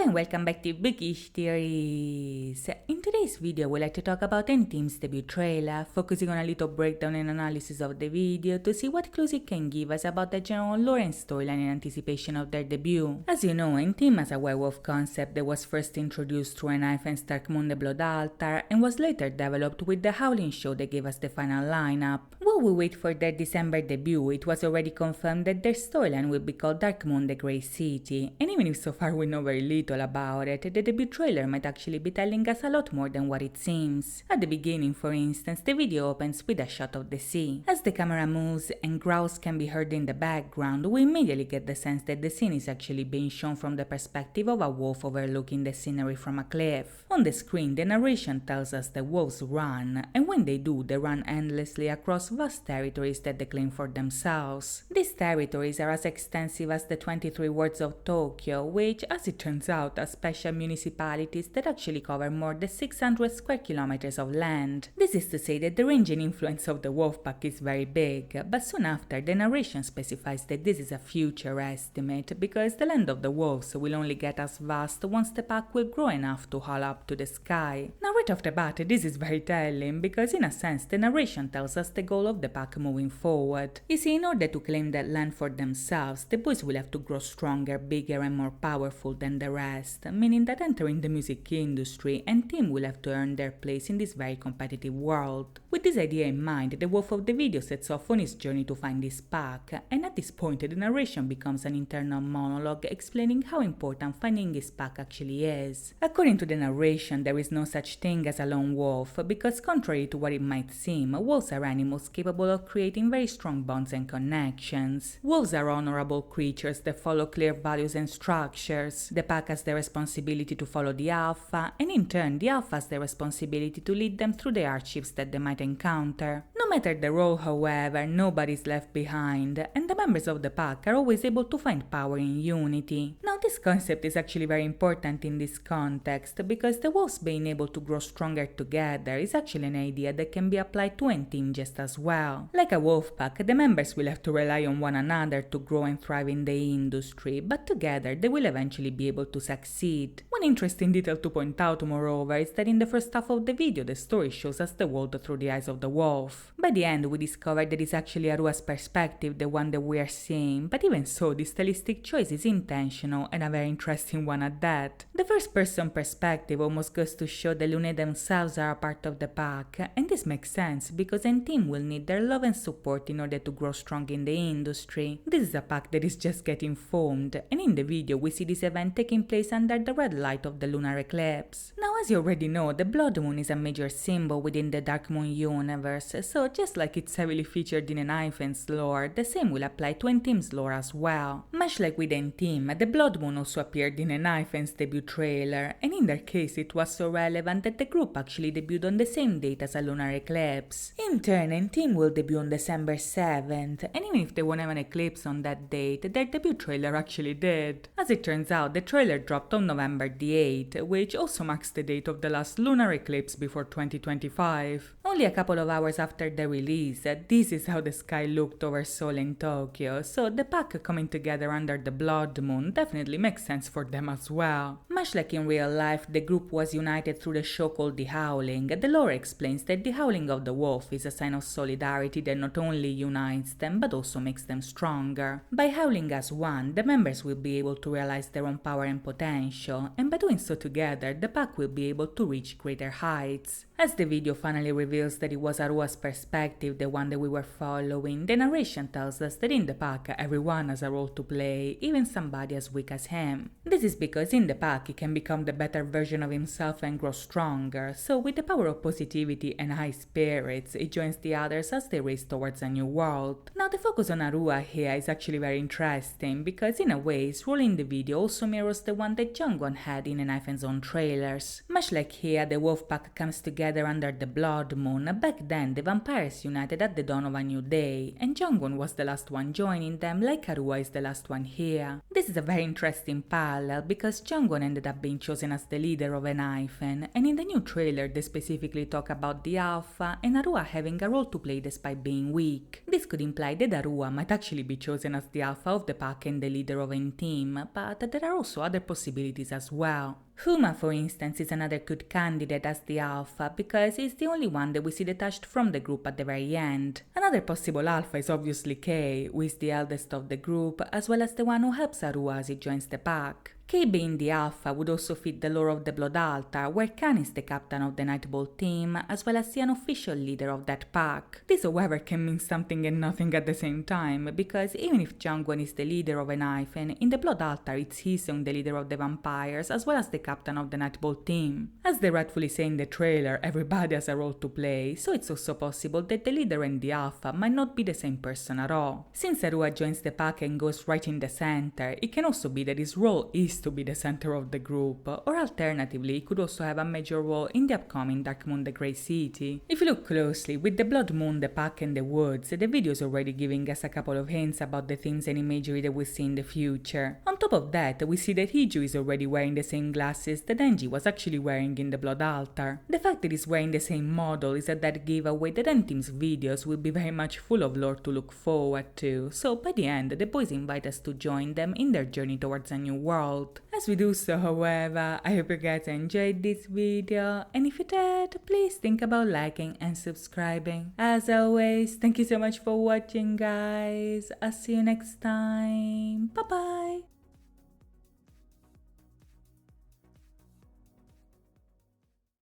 and welcome back to Bookish Theories. In today's video, we'd like to talk about Team's debut trailer, focusing on a little breakdown and analysis of the video to see what clues it can give us about the general lore and storyline in anticipation of their debut. As you know, Team as a werewolf concept that was first introduced through Knife Dark Moon the Blood Altar and was later developed with the Howling show that gave us the final lineup. While we wait for their December debut, it was already confirmed that their storyline will be called Dark Moon the Grey City, and even if so far we know very little about it, the debut trailer might actually be telling us a lot more than what it seems. At the beginning, for instance, the video opens with a shot of the sea. As the camera moves and growls can be heard in the background, we immediately get the sense that the scene is actually being shown from the perspective of a wolf overlooking the scenery from a cliff. On the screen, the narration tells us the wolves run, and when they do, they run endlessly across vast territories that they claim for themselves. These territories are as extensive as the 23 wards of Tokyo, which, as it turns out, are special municipalities that actually cover more than 600 square kilometers of land. This is to say that the range and influence of the wolf pack is very big, but soon after, the narration specifies that this is a future estimate because the land of the wolves will only get as vast once the pack will grow enough to haul up to the sky. Now right off the bat, this is very telling because in a sense the narration tells us the goal of the pack moving forward. You see, in order to claim that land for themselves, the boys will have to grow stronger, bigger and more powerful than the rest, meaning that entering the music industry and Team will have to earn their place in this very competitive world. With this idea in mind, the wolf of the video sets off on his journey to find this pack, and at this point the narration becomes an internal monologue explaining how important finding this pack actually is. According to the narration, there is no such thing as a lone wolf, because contrary to what it might seem, wolves are animals capable of creating very strong bonds and connections. Wolves are honorable creatures that follow clear values and structures. The pack has the responsibility to follow the alpha, and in turn the alpha has the responsibility to lead them through the hardships that they might encounter. No matter the role, however, nobody is left behind, and the members of the pack are always able to find power in unity. Now this concept is actually very important in this context, because the wolves being able to grow stronger together is actually an idea that can be applied to any team just as well. Like a wolf pack, the members will have to rely on one another to grow and thrive in the industry, but together they will eventually be able to succeed. One interesting detail to point out, moreover, is that in the first half of the video the story shows us the world through the eyes of the wolf. By the end we discover that it's actually Arua's perspective, the one that we are seeing, but even so this stylistic choice is intentional and a very interesting one at that. The first person perspective almost goes to show the Lunar themselves are a part of the pack, and this makes sense because any team will need their love and support in order to grow strong in the industry. This is a pack that is just getting formed, and in the video we see this event taking place under the red light of the lunar eclipse. Now, as you already know, the blood moon is a major symbol within the Dark Moon universe, so just like it's heavily featured in Enifen's lore, the same will apply to Enteam's lore as well. Much like with Enteam, the blood moon also appeared in Enifen's debut trailer, and in their case it was so relevant that the group actually debuted on the same date as a lunar eclipse. In turn, Enteam will debut on December 7th, and even if they won't have an eclipse on that date, their debut trailer actually did. As it turns out, the trailer dropped on November the 8th, which also marks the date of the last lunar eclipse before 2025. Only a couple of hours after the release, this is how the sky looked over Seoul and Tokyo, so the pack coming together under the blood moon definitely makes sense for them as well. Much like in real life, the group was united through the show called The Howling. The lore explains that the howling of the wolf is a sign of solidarity that not only unites them but also makes them stronger. By howling as one, the members will be able to realize their own power and potential, and by doing so together, the pack will be able to reach greater heights. As the video finally reveals that it was Arua's perspective, the one that we were following, the narration tells us that in the pack everyone has a role to play, even somebody as weak as him. This is because in the pack he can become the better version of himself and grow stronger, so with the power of positivity and high spirits, he joins the others as they race towards a new world. Now the focus on Arua here is actually very interesting, because in a way his role in the video also mirrors the one that Jungwon had in Enifen's own trailers. Much like here, the wolf pack comes together together under the blood moon. Back then, the vampires united at the dawn of a new day, and Jongwon was the last one joining them, like Arua is the last one here. This is a very interesting parallel because Jongwon ended up being chosen as the leader of an hyphen, and in the new trailer they specifically talk about the alpha and Arua having a role to play despite being weak. This could imply that Arua might actually be chosen as the alpha of the pack and the leader of a team, but there are also other possibilities as well. Huma, for instance, is another good candidate as the alpha because he's the only one that we see detached from the group at the very end. Another possible alpha is obviously Kei, who is the eldest of the group, as well as the one who helps Arua as he joins the pack. Kei being the alpha would also fit the lore of the Blood Altar, where Khan is the captain of the Nightbolt team, as well as the unofficial leader of that pack. This, however, can mean something and nothing at the same time, because even if Jongwon is the leader of an hyphen, in the Blood Altar it's Hisung the leader of the vampires, as well as the captain of the Nightbolt team. As they rightfully say in the trailer, everybody has a role to play, so it's also possible that the leader and the alpha might not be the same person at all. Since Arua joins the pack and goes right in the center, it can also be that his role is to be the center of the group, or alternatively he could also have a major role in the upcoming Dark Moon the Grey City. If you look closely, with the Blood Moon, the pack and the woods, the video is already giving us a couple of hints about the themes and imagery that we'll see in the future. On top of that, we see that Hiju is already wearing the same glasses that Denji was actually wearing in the Blood Altar. The fact that he's wearing the same model is a dead giveaway that N-Team's videos will be very much full of lore to look forward to, so by the end the boys invite us to join them in their journey towards a new world. As we do so, however, I hope you guys enjoyed this video, and if you did, please think about liking and subscribing. As always, thank you so much for watching, guys. I'll see you next time. Bye bye.